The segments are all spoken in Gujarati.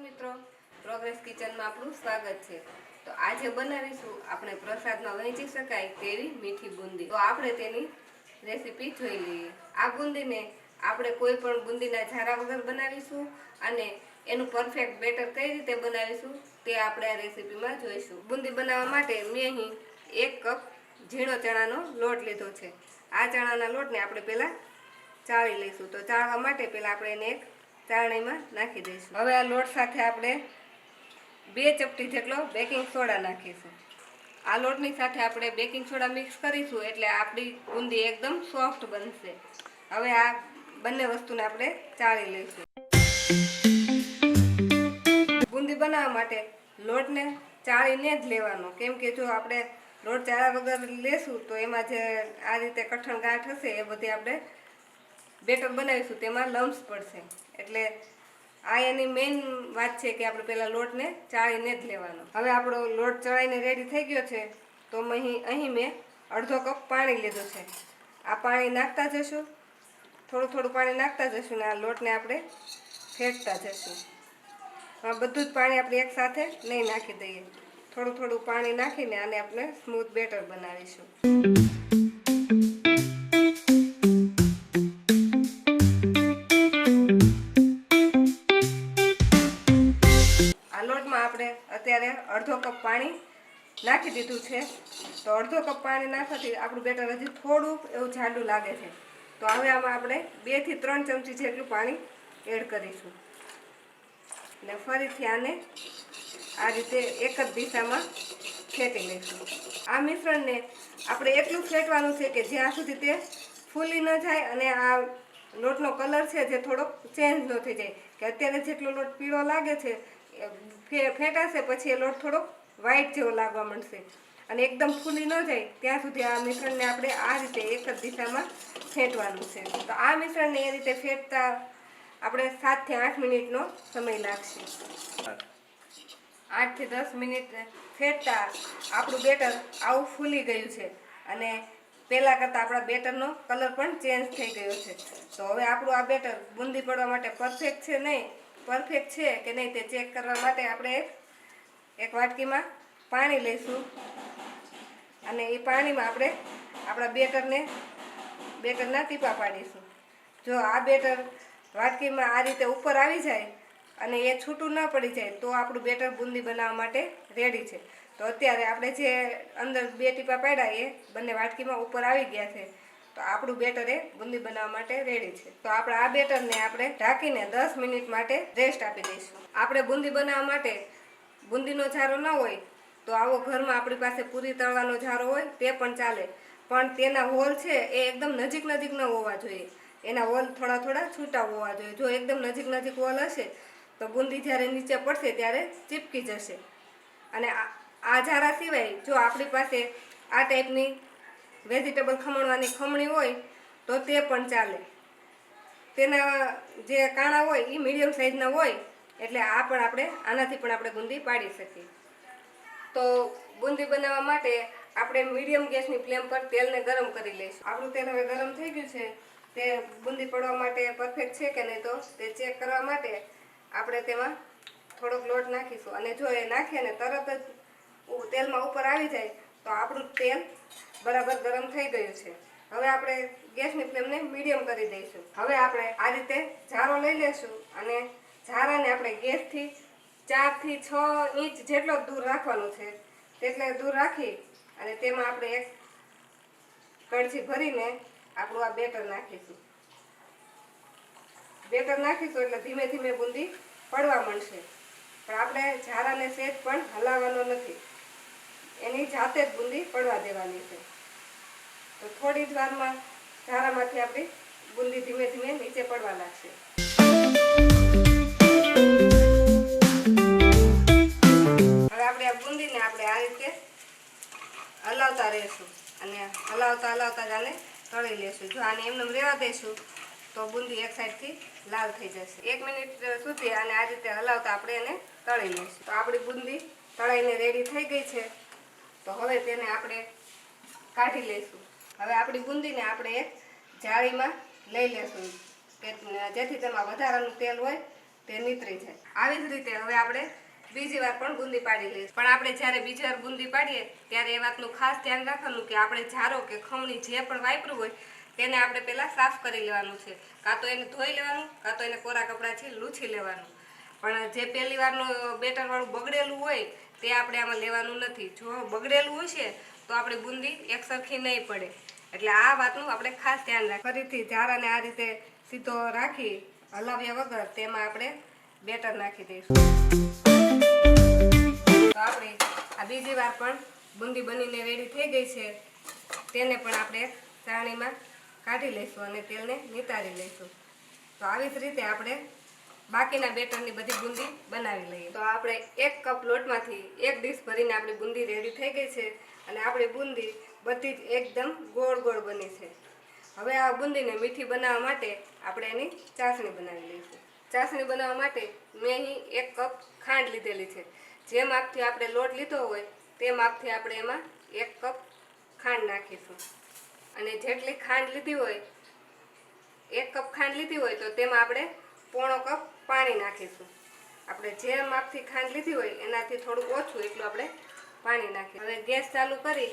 મિત્રો, પ્રોગ્રેસ કિચનમાં આપણું સ્વાગત છે। તો આજે બનાવીશું આપણે પ્રસાદમાં વહેંચી શકાય તેવી મીઠી બુંદી। તો આપણે તેની રેસીપી જોઈ લઈએ। આ બુંદીને આપણે કોઈ પણ બુંદીના ઝારા વગર બનાવીશું અને એનું પરફેક્ટ બેટર કઈ રીતે બનાવીશું તે આપણે આ રેસીપીમાં જોઈશું। બુંદી બનાવવા માટે મેં અહીં 1 કપ ઝીણો ચણાનો લોટ લીધો છે। આ ચણાના લોટને આપણે પહેલા ચાળી લઈશું। તો ચાળવા માટે પહેલા આપણે એને એક ચાળણીમાં નાખી દઈશું। હવે આ લોટ સાથે આપણે 2 ચપટી જેટલો બેકિંગ સોડા નાખીશું। આ લોટની સાથે આપણે બેકિંગ સોડા મિક્સ કરીશું એટલે આપણી બુંદી એકદમ સોફ્ટ બનશે। હવે આ બંને વસ્તુને આપણે ચાળી લઈશું। બુંદી બનાવવા માટે લોટને ચાળીને જ લેવાનો, કેમ કે જો આપણે લોટ ચાળ્યા વગર લેશું તો એમાં જે આ રીતે કઠણ ગાંઠ હશે એ બધી આપણે બેટર બનાવીશું તેમાં લમ્સ પડશે। એટલે આ એની મેઇન વાત છે કે આપણે પહેલાં લોટને ચાળીને જ લેવાનો। હવે આપણો લોટ ચડાઈને રેડી થઈ ગયો છે। તો અહીં મેં અડધો કપ પાણી લીધું છે। આ પાણી નાખતા જશું, થોડું થોડું પાણી નાખતા જશું ને આ લોટને આપણે ફેટતા જશું। આ બધું જ પાણી આપણે એકસાથે નહીં નાખી દઈએ, થોડું થોડું પાણી નાખીને આને આપણે સ્મૂથ બેટર બનાવીશું। આપણે અત્યારે અડધો કપ પાણી નાખી દીધું છે। તો અડધો કપ પાણી નાખવાથી આપણું બેટર હજી થોડું એવું જાડું લાગે છે। તો હવે આમાં આપણે 2 થી 3 ચમચી જેટલું પાણી એડ કરીશું અને ફરીથી આને આ રીતે એક જ દિશામાં ફેટી લઈશું। આ મિશ્રણને આપણે એટલું ફેટવાનું છે કે જ્યાં સુધી તે ફૂલી ન જાય અને આ લોટનો કલર છે જે થોડોક ચેન્જ ન થઈ જાય, કે અત્યારે જેટલો લોટ પીળો લાગે છે ફેટાશે પછી એ લોટ થોડોક વ્હાઈટ જેવો લાગવા માંડશે અને એકદમ ફૂલી ન જાય ત્યાં સુધી આ મિશ્રણને આપણે આ રીતે એક જ દિશામાં ફેટવાનું છે। તો આ મિશ્રણને એ રીતે ફેટતા આપણે 7 થી 8 મિનિટનો સમય લાગશે। 8 થી 10 મિનિટ ફેટતા આપણું બેટર આવું ફૂલી ગયું છે અને પહેલાં કરતાં આપણા બેટરનો કલર પણ ચેન્જ થઈ ગયો છે। તો હવે આપણું આ બેટર બુંદી પડવા માટે પરફેક્ટ છે કે નહીં તે ચેક કરવા માટે આપણે એક વાટકીમાં પાણી લઈશું અને એ પાણીમાં આપણે આપણા બેટરના ટીપા પાડીશું। જો આ બેટર વાટકીમાં આ રીતે ઉપર આવી જાય અને એ છૂટું ન પડી જાય તો આપણું બેટર બુંદી બનાવવા માટે રેડી છે। તો અત્યારે આપણે જે અંદર 2 ટીપા પાડ્યા એ બંને વાટકીમાં ઉપર આવી ગયા છે। તો આપણું બેટર એ બુંદી બનાવવા માટે રેડી છે। તો આપણે આ બેટરને આપણે ઢાંકીને 10 મિનિટ માટે રેસ્ટ આપી દઈશું। આપણે બુંદી બનાવવા માટે બુંદીનો ઝારો ન હોય તો આવો ઘરમાં આપણી પાસે પૂરી તળવાનો ઝારો હોય તે પણ ચાલે, પણ તેના હોલ છે એ એકદમ નજીક ન હોવા જોઈએ। એના હોલ થોડા છૂટા હોવા જોઈએ। જો એકદમ નજીક હોલ હશે તો બુંદી જ્યારે નીચે પડશે ત્યારે ચીપકી જશે। અને આ ઝારા સિવાય જો આપણી પાસે આ ટાઈપની વેજીટેબલ ખમણવાની ખમણી હોય તો તે પણ ચાલે। તેના જે કાણા હોય એ મીડિયમ સાઇઝના હોય એટલે આનાથી પણ આપણે બુંદી પાડી શકીએ। તો બુંદી બનાવવા માટે આપણે મીડિયમ ગેસની ફ્લેમ પર તેલને ગરમ કરી લઈશું। આપણું તેલ હવે ગરમ થઈ ગયું છે। તે બુંદી પડવા માટે પરફેક્ટ છે કે નહીં તો તે ચેક કરવા માટે આપણે તેમાં થોડોક લોટ નાખીશું અને જો એ નાખીએ ને તરત જ તેલમાં ઉપર આવી જાય તો આપણું તેલ બરાબર ગરમ થઈ ગયું છે। હવે આપણે ગેસની ફ્લેમને મીડિયમ કરી દઈશું। હવે આપણે આ રીતે ઝારો લઈ લેશું અને ઝારાને આપણે ગેસથી 4 થી 6 ઇંચ જેટલો દૂર રાખવાનું છે। તેટલે દૂર રાખી અને તેમાં આપણે એક કળછી ભરીને આપણું આ બેટર નાખીશું। બેટર નાખીશું એટલે ધીમે ધીમે બુંદી પડવા માંડશે, પણ આપણે ઝારાને સહેજ પણ હલાવવાનો નથી, એની જાતે જ બુંદી પડવા દેવાની છે। તો થોડી જ વારમાં ઝારામાંથી આપણી બુંદી ધીમે ધીમે નીચે પડવા લાગશે। હવે આપણે આ બુંદીને આપણે આ રીતે હલાવતા રહીશું અને હલાવતા જ આને તળી લેશું। જો આને એમને રહેવા દઈશું તો બુંદી એક સાઈડથી લાલ થઈ જશે। 1 મિનિટ સુધી આને આ રીતે હલાવતા આપણે એને તળી લઈશું। તો આપણી બુંદી તળાઈને રેડી થઈ ગઈ છે। તો હવે તેને આપણે કાઢી લઈશું। હવે આપણી બુંદીને આપણે એક જાળીમાં લઈ લેશું કે જેથી તેમાં વધારાનું તેલ હોય તે નીતરી જાય. આવી જ રીતે હવે આપણે બીજી વાર પણ બુંદી પાડી લઈશું. પણ આપણે જ્યારે બીજી વાર બુંદી પાડીએ ત્યારે એ વાતનું ખાસ ધ્યાન રાખવાનું કે આપણે જારો કે ખમણી જે પણ વાપર્યું હોય તેને આપણે પહેલાં સાફ કરી લેવાનું છે. કાં તો એને ધોઈ લેવાનું, કાં તો એને કોરા કપડાથી લૂછી લેવાનું. પણ જે પહેલી વારનું બેટરવાળું બગડેલું હોય તે આપણે આમાં લેવાનું નથી. જો બગડેલું હશે તો આપણી બુંદી એકસરખી નહીં પડે. એટલે આ વાતનું આપણે ખાસ ધ્યાન રાખવું. ફરીથી જારાને આ રીતે સીધો રાખી હલાવ્યા વગર તેમાં આપણે બેટર નાખી દઈશું. તો આપણી આ બીજી વાર પણ બુંદી બનીને રેડી થઈ ગઈ છે. તેને પણ આપણે ચાળણીમાં કાઢી લઈશું અને તેલને નિતારી લઈશું. તો આવી જ રીતે આપણે બાકીના બેટરની બધી બુંદી બનાવી લઈએ. તો આપણે 1 કપ લોટમાંથી 1 ડીશ ભરીને આપણી બુંદી રેડી થઈ ગઈ છે અને આપણી બુંદી બધી જ એકદમ ગોળ ગોળ બની છે. હવે આ બુંદીને મીઠી બનાવવા માટે આપણે એની ચાસણી બનાવી લઈશું. ચાસણી બનાવવા માટે મેં અહીં 1 કપ ખાંડ લીધેલી છે. જે માપથી આપણે લોટ લીધો હોય તે માપથી આપણે એમાં 1 કપ ખાંડ નાખીશું. અને જેટલી ખાંડ લીધી હોય 1 કપ ખાંડ લીધી હોય તો તેમાં આપણે પોણો કપ પાણી નાખીશું. આપણે જે માપથી ખાંડ લીધી હોય એનાથી થોડુંક ઓછું એટલું આપણે પાણી નાખીશું. હવે ગેસ ચાલુ કરી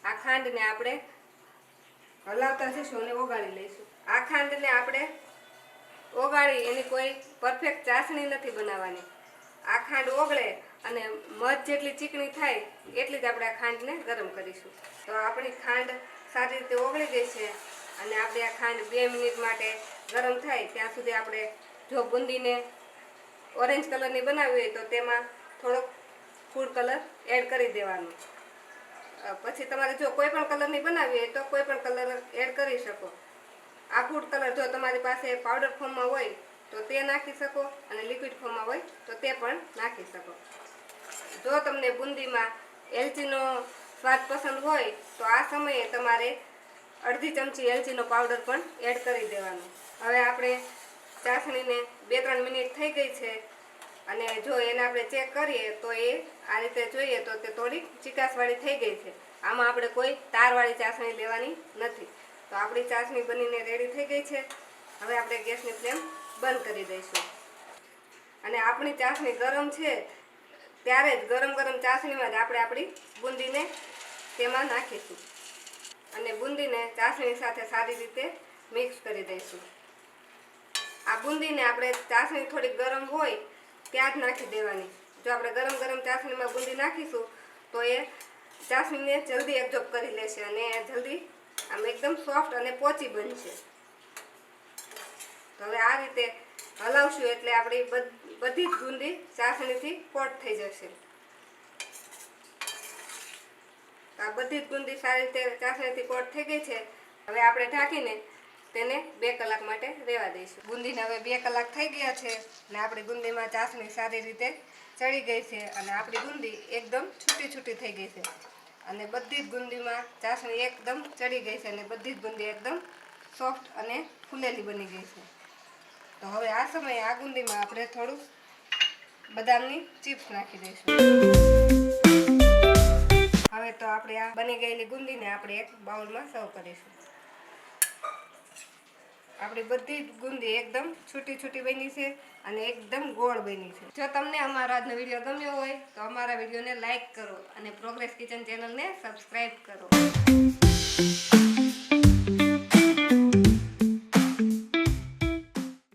આ ખાંડને આપણે હલાવતા જઈશું અને ઓગાળી લઈશું. આ ખાંડને આપણે ઓગાળી એની કોઈ પરફેક્ટ ચાસણી નથી બનાવવાની. આ ખાંડ ઓગળે અને મધ જેટલી ચીકણી થાય એટલી જ આપણે આ ખાંડને ગરમ કરીશું. તો આપણી ખાંડ સારી રીતે ઓગળી ગઈ છે અને આપણે આ ખાંડ 2 મિનિટ માટે ગરમ થાય ત્યાં સુધી આપણે જો બુંદીને ઓરેન્જ કલરની બનાવવી હોય તો તેમાં થોડોક ફૂડ કલર એડ કરી દેવાનો. પછી તમારે જો કોઈ પણ કલરની બનાવવી હોય તો કોઈ પણ કલર એડ કરી શકો. આ ફૂડ કલર જો તમારી પાસે પાવડર ફોર્મમાં હોય તો તે નાખી શકો અને લિક્વિડ ફોર્મમાં હોય તો તે પણ નાખી શકો. જો તમને બુંદીમાં એલચીનો સ્વાદ પસંદ હોય તો આ સમયે તમારે અડધી ચમચી એલચીનો પાવડર પણ એડ કરી દેવાનો. હવે આપણે ચાસણીને 2-3 મિનિટ થઈ ગઈ છે અને જો એને આપણે ચેક કરીએ તો એ આ રીતે જોઈએ તો તે થોડીક ચીકાસવાળી થઈ ગઈ છે. આમાં આપણે કોઈ તારવાળી ચાસણી લેવાની નથી. તો આપણી ચાસણી બનીને રેડી થઈ ગઈ છે. હવે આપણે ગેસની ફ્લેમ બંધ કરી દઈશું. અને આપણી ચાસણી ગરમ છે ત્યારે જ ગરમ ગરમ ચાસણીમાં જ આપણે આપણી બુંદીને તેમાં નાખીશું અને બુંદીને ચાસણી સાથે સારી રીતે મિક્સ કરી દઈશું. આ બુંદીને આપણે ચાસણી થોડીક ગરમ હોય ત્યાં જ નાખી દેવાની. જો આપણે ગરમ ગરમ ચાસણીમાં બુંદી નાખીશું તો એ ચાસણીને જલ્દી એબ્ઝોર્બ કરી લેશે અને જલ્દી આમ એકદમ સોફ્ટ અને પોચી બનશે. તો હવે આ રીતે હલાવશું એટલે આપણી બધી જ બુંદી ચાસણીથી કોટ થઈ જશે. આ બધી જ બુંદી સારી રીતે ચાસણીથી કોટ થઈ ગઈ છે. હવે આપણે ઢાંકીને તેને 2 કલાક માટે રહેવા દઈશું. બુંદીને હવે 2 કલાક થઈ ગયા છે અને આપણી બુંદીમાં ચાસણી સારી રીતે ચડી ગઈ છે અને આપણી બુંદી એકદમ છૂટી છૂટી થઈ ગઈ છે અને બધી જ બુંદીમાં ચાસણી એકદમ ચડી ગઈ છે અને બધી જ બુંદી એકદમ સોફ્ટ અને ફૂલેલી બની ગઈ છે. તો હવે આ સમયે આ બુંદીમાં આપણે થોડું બદામની ચિપ્સ નાખી દઈશું. હવે તો આપણે આ બની ગયેલી બુંદીને આપણે એક બાઉલમાં સર્વ કરીશું. આપણી બધી જ બુંદી એકદમ છૂટી છૂટી બની છે અને એકદમ ગોળ બની છે. જો તમને અમારો આજનો વિડીયો ગમ્યો હોય તો અમારા વિડીયોને લાઈક કરો અને પ્રોગ્રેસ કિચન ચેનલને સબસ્ક્રાઈબ કરો.